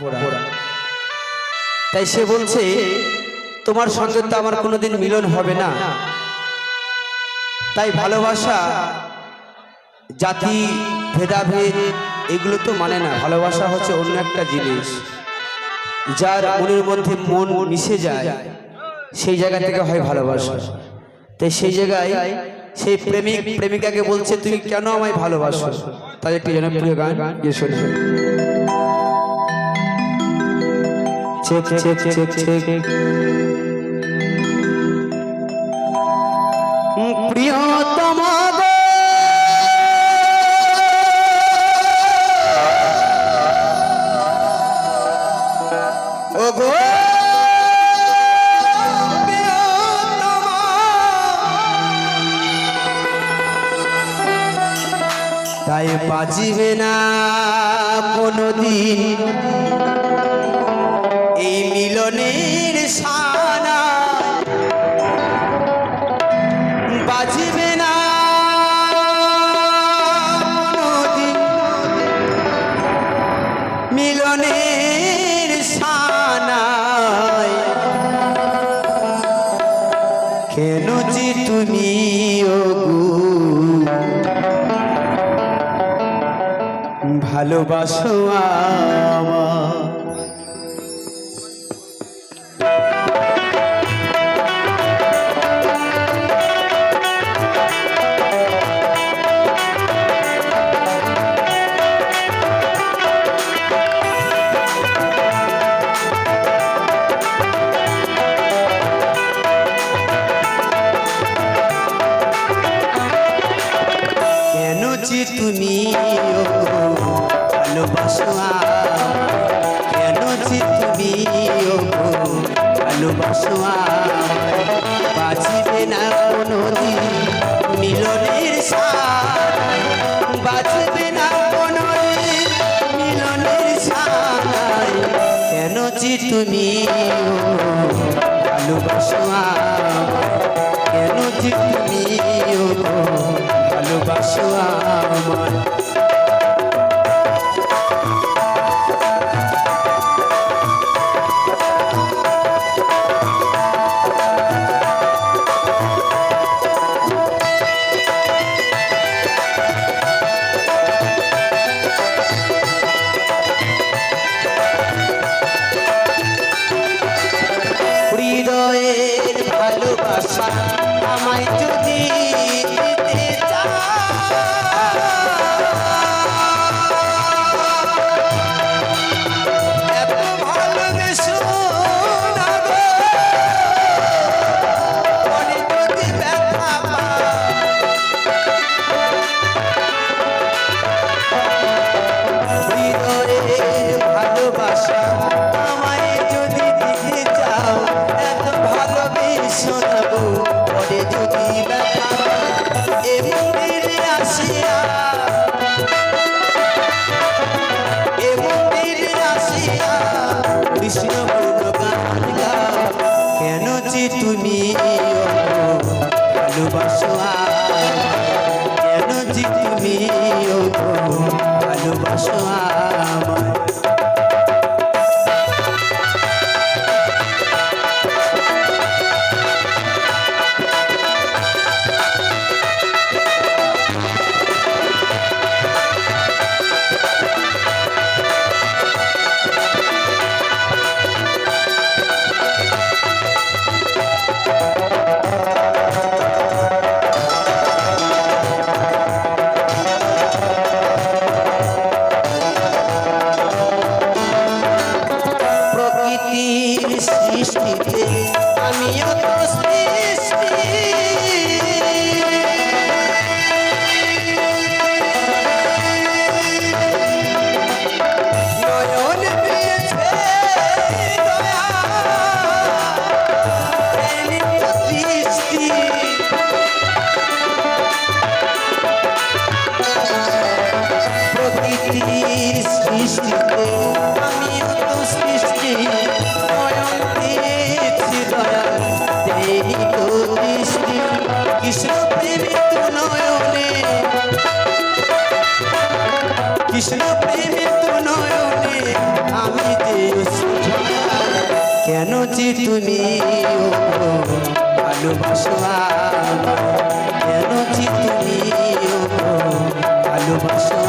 পোড়া। তাই সে বলছে তোমার সঙ্গে তো আমার কোনোদিন মিলন হবে না। তাই ভালোবাসা জাতি ভেদাভেদ এগুলো তো মানে না। ভালোবাসা হচ্ছে অন্য একটা জিনিস, যার মনের মধ্যে মন মিশে যায় সেই জায়গা থেকে হয় ভালোবাসা। তাই সেই জায়গায় সেই প্রেমিক প্রেমিকাকে বলছে তুমি কেন আমায় ভালোবাসো। তাই একটি জনপ্রিয় গান গিয়ে শোনে। চেক চেক চেক চেক প্রিয়তম ও গো তাই বাজিবে না কোনদিন এই মিলনের সানা, বাজিবে না কোনদিন মিলনের সানায়। কেন যে তুমি ভালোবাসো আমার। কেন যে তুমি ভালোবাসো, কেন যে তুমি ভালোবাসো, বাঁচবে না কোনদিন মিলনের সাথ, বাঁচবে না কোনদিন মিলনের সাথ। কেন যে তুমি ভালোবাসো, কেন যে তুমি ভালোবাসো আমার। হৃদয়ের ভালোবাসা আমায় যদি দিতে চাও, এত ভালোবেসো না গো, মনে যদি ব্যথা পাও। হৃদয়ের ভালোবাসা আমায় যদি দিতে চাও, এত ভালোবেসো না গো, মনে যদি ব্যথা পাও। এ মন্দিরে আসিয়া, এ মন্দিরে আসিয়া কৃষ্ণ গুণগান গাও। কেন যে তুমি ভালোবাসো, কেন যে তুমি ভালোবাসো আমায়। সৃষ্টিতে আমিও তো সৃষ্টি, নয়ন পেয়েছে দয়া সৃষ্টি। প্রকৃতির সৃষ্টিতে আমিও তো সৃষ্টি, নয়ন পেয়েছি দয়া দেই তো কেন যে তুমি ভালোবাসো কেন যে তুমি ভালোবাসো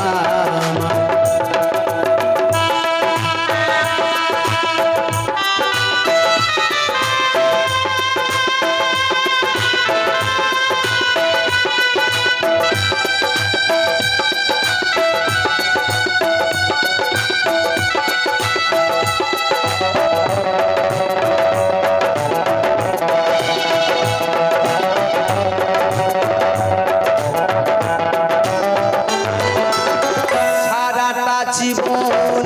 জীবন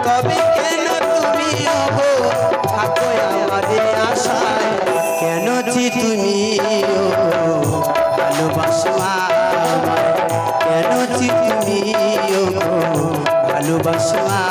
তবে কেন তুমি থাকো আমাদের আশায় কেন যে তুমি ভালোবাসো কেন যে তুমি ভালোবাসো